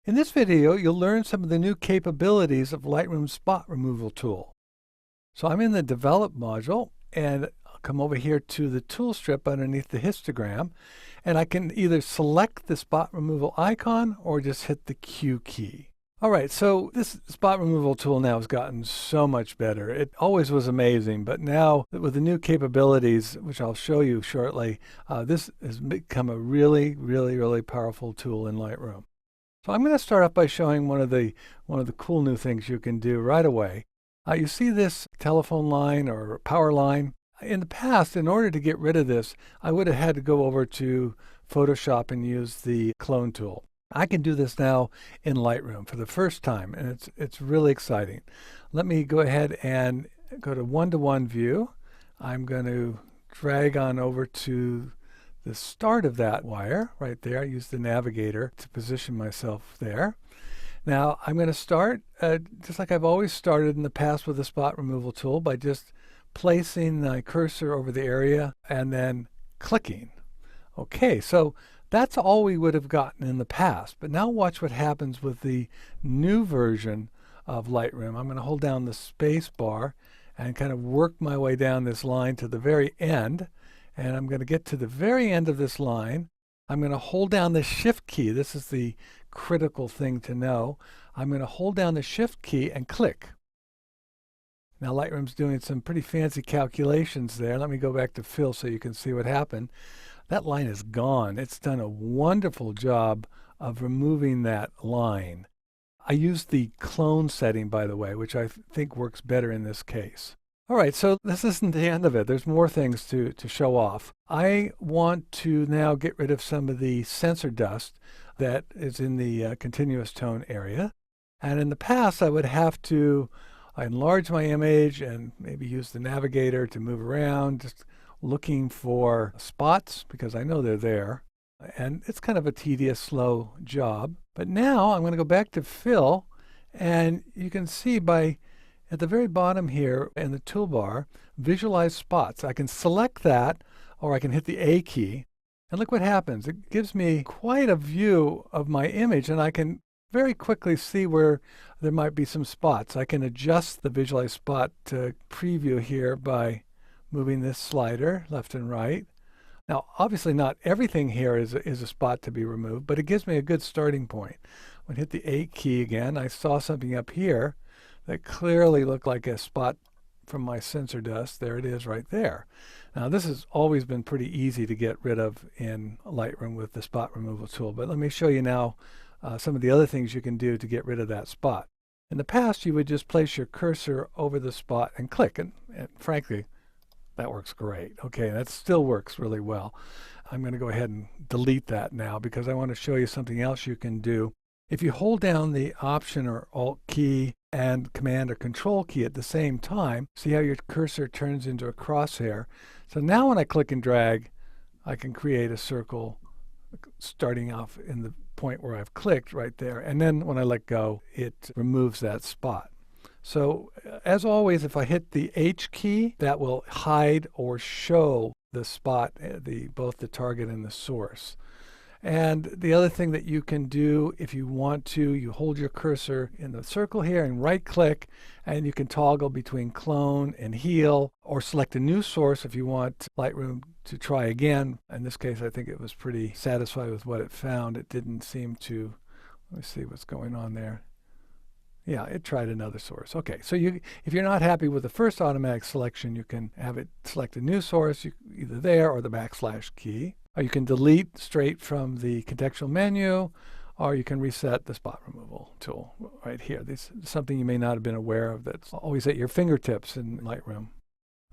In this video, you'll learn some of the new capabilities of Lightroom's spot removal tool. So I'm in the Develop module, and I'll come over here to the tool strip underneath the histogram, and I can either select the spot removal icon or just hit the Q key. All right, so this spot removal tool now has gotten so much better. It always was amazing, but now with the new capabilities, which I'll show you shortly, this has become a really powerful tool in Lightroom. So I'm going to start off by showing one of the cool new things you can do right away. You see this telephone line or power line? In the past, in order to get rid of this, I would have had to go over to Photoshop and use the clone tool. I can do this now in Lightroom for the first time, and it's really exciting. Let me go ahead and go to one-to-one view. I'm going to drag on over to the start of that wire right there. I use the navigator to position myself there. Now I'm going to start just like I've always started in the past with the spot removal tool, by just placing my cursor over the area and then clicking. Okay, so that's all we would have gotten in the past, but now watch what happens with the new version of Lightroom. I'm going to hold down the space bar and kind of work my way down this line to the very end. And I'm going to get to the very end of this line. I'm going to hold down the Shift key. This is the critical thing to know. I'm going to hold down the Shift key and click. Now Lightroom's doing some pretty fancy calculations there. Let me go back to fill so you can see what happened. That line is gone. It's done a wonderful job of removing that line. I used the clone setting, by the way, which I think works better in this case. All right, so this isn't the end of it. There's more things to show off. I want to now get rid of some of the sensor dust that is in the continuous tone area. And in the past, I would have to enlarge my image and maybe use the navigator to move around, just looking for spots because I know they're there. And it's kind of a tedious, slow job. But now I'm going to go back to fill, and you can see at the very bottom here in the toolbar, visualize spots. I can select that, or I can hit the A key, and look what happens. It gives me quite a view of my image, and I can very quickly see where there might be some spots. I can adjust the visualize spot preview here by moving this slider left and right. Now, obviously not everything here is a spot to be removed, but it gives me a good starting point. When I hit the A key again, I saw something up here that clearly looked like a spot from my sensor dust. There it is right there. Now this has always been pretty easy to get rid of in Lightroom with the spot removal tool, but let me show you now some of the other things you can do to get rid of that spot. In the past, you would just place your cursor over the spot and click, and frankly, that works great. Okay, that still works really well. I'm going to go ahead and delete that now because I want to show you something else you can do. If you hold down the Option or Alt key and Command or Control key at the same time, see how your cursor turns into a crosshair. So now when I click and drag, I can create a circle starting off in the point where I've clicked right there. And then when I let go, it removes that spot. So as always, if I hit the H key, that will hide or show the spot, both the target and the source. And the other thing that you can do if you want to, you hold your cursor in the circle here and right click, and you can toggle between clone and heal, or select a new source if you want Lightroom to try again. In this case, I think it was pretty satisfied with what it found. It didn't seem to, let me see what's going on there. Yeah, it tried another source. Okay, so if you're not happy with the first automatic selection, you can have it select a new source, either there or the / key. Or you can delete straight from the contextual menu, or you can reset the spot removal tool right here. This is something you may not have been aware of that's always at your fingertips in Lightroom.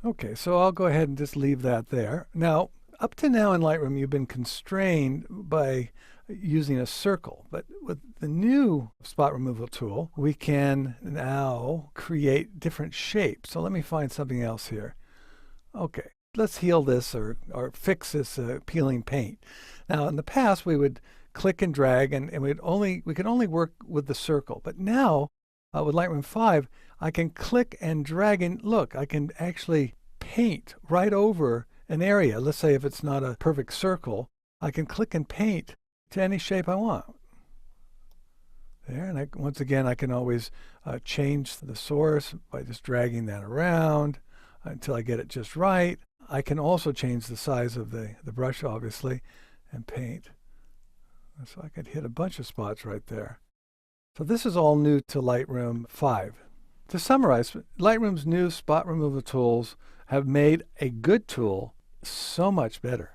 Okay, so I'll go ahead and just leave that there. Now, up to now in Lightroom, you've been constrained by using a circle, but with the new spot removal tool, we can now create different shapes. So let me find something else here. Okay. Let's heal this or fix this peeling paint. Now in the past we would click and drag and we could only work with the circle, but now with Lightroom 5 I can click and drag, and look, I can actually paint right over an area. Let's say if it's not a perfect circle, I can click and paint to any shape I want. once again, I can always change the source by just dragging that around until I get it just right. I can also change the size of the brush, obviously, and paint. So I could hit a bunch of spots right there. So this is all new to Lightroom 5. To summarize, Lightroom's new spot removal tools have made a good tool so much better.